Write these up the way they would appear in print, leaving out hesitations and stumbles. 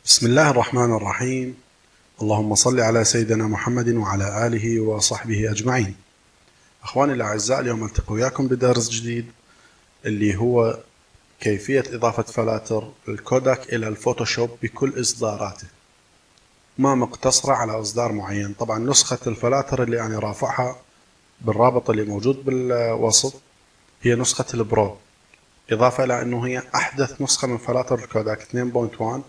بسم الله الرحمن الرحيم. اللهم صل على سيدنا محمد وعلى آله وصحبه أجمعين. أخواني الأعزاء، اليوم ألتقي وياكم بدرس جديد اللي هو كيفية إضافة فلاتر الكوداك إلى الفوتوشوب بكل إصداراته، ما مقتصرة على إصدار معين. طبعا نسخة الفلاتر اللي أنا رافعها بالرابط اللي موجود بالوصف هي نسخة البرو، إضافة إلى أنه هي أحدث نسخة من فلاتر الكوداك 2.1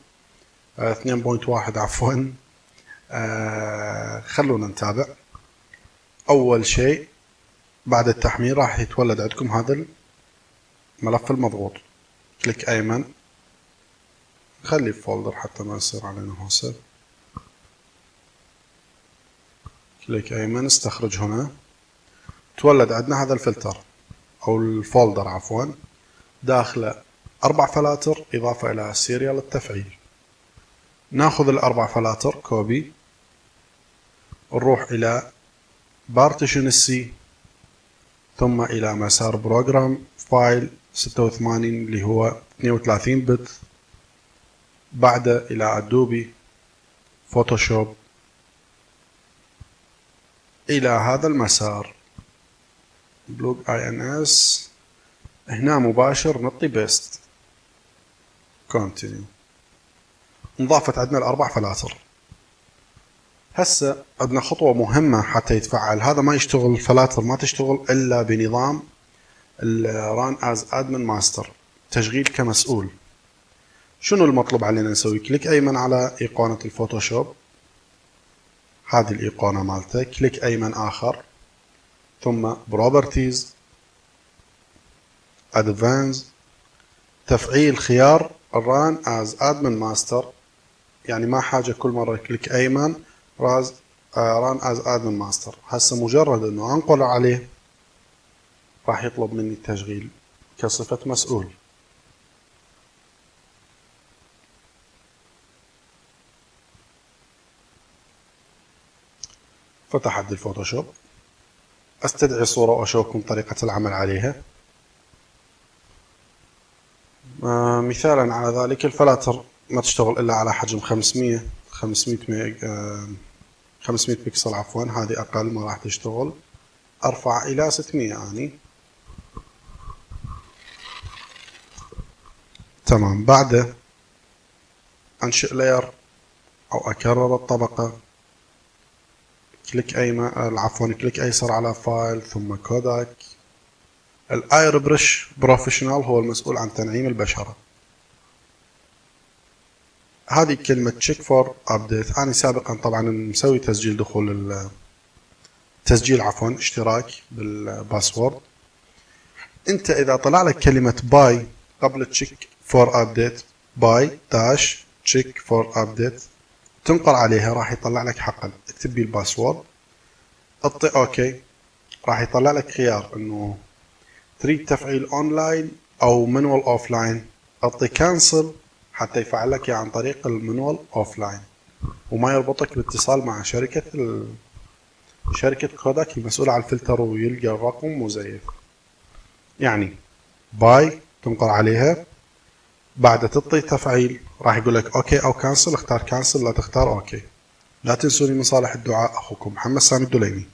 عفوا. خلونا نتابع. أول شيء بعد التحميل راح يتولد عندكم هذا الملف المضغوط. كليك أيمن، خلي فولدر حتى ما يصير علينا هوسة. كليك أيمن، استخرج هنا. تولد عندنا هذا الفلتر أو الفولدر عفوا، داخله 4 فلاتر إضافة إلى سيريال التفعيل. ناخذ ال4 فلاتر كوبي، نروح إلى بارتيشن السي، ثم إلى مسار بروجرام فايل 86 اللي هو 32 بت، بعد إلى أدوبي فوتوشوب، إلى هذا المسار بلوج INS. هنا مباشر نعطي بيست كونتينيو. انضافت عندنا ال4 فلاتر. هسه عندنا خطوة مهمة حتى يتفعل هذا. ما يشتغل الفلاتر، ما تشتغل إلا بنظام الران از ادمن ماستر، تشغيل كمسؤول. شنو المطلوب علينا نسوي؟ كليك أيمن على إيقونة الفوتوشوب، هذه الإيقونة مالته. كليك أيمن آخر، ثم بروبرتيز، أدفانس، تفعيل خيار الران از ادمن ماستر. يعني ما حاجة كل مرة كليك أيمن ران از ادمن ماستر. هسه مجرد انه انقل عليه راح يطلب مني التشغيل كصفة مسؤول. فتح عندي الفوتوشوب، استدعي صورة واشوفكم طريقة العمل عليها. مثالا على ذلك، الفلاتر ما تشتغل الا على حجم 500 بكسل عفوا، هذه اقل ما راح تشتغل. ارفع الى 600 اني. تمام. بعده انشئ لاير او اكرر الطبقة. كليك ايمن عفوا كليك ايسر على فايل ثم كوداك. الاير برش بروفيشنال هو المسؤول عن تنعيم البشرة. هذه كلمة تشيك فور ابديت. انا سابقا طبعا مسوي تسجيل دخول اشتراك بالباسورد. انت اذا طلع لك كلمة باي قبل تشيك فور ابديت، باي داش تشيك فور ابديت، تنقر عليها راح يطلع لك حقا. اكتب بي الباسورد، اعطي اوكي، راح يطلع لك خيار انه تريد تفعيل اونلاين او منوال اوفلاين. اعطي كانسل حتى يفعل لك عن طريق المنوال اوفلاين، وما يربطك باتصال مع شركة كوداك المسؤولة عن الفلتر ويلقى الرقم مزيف. يعني باي تنقر عليها، بعد تعطي تفعيل راح يقول لك اوكي او كانسل. اختار كانسل، لا تختار اوكي. لا تنسوني من صالح الدعاء، اخوكم محمد سامي الدليمي.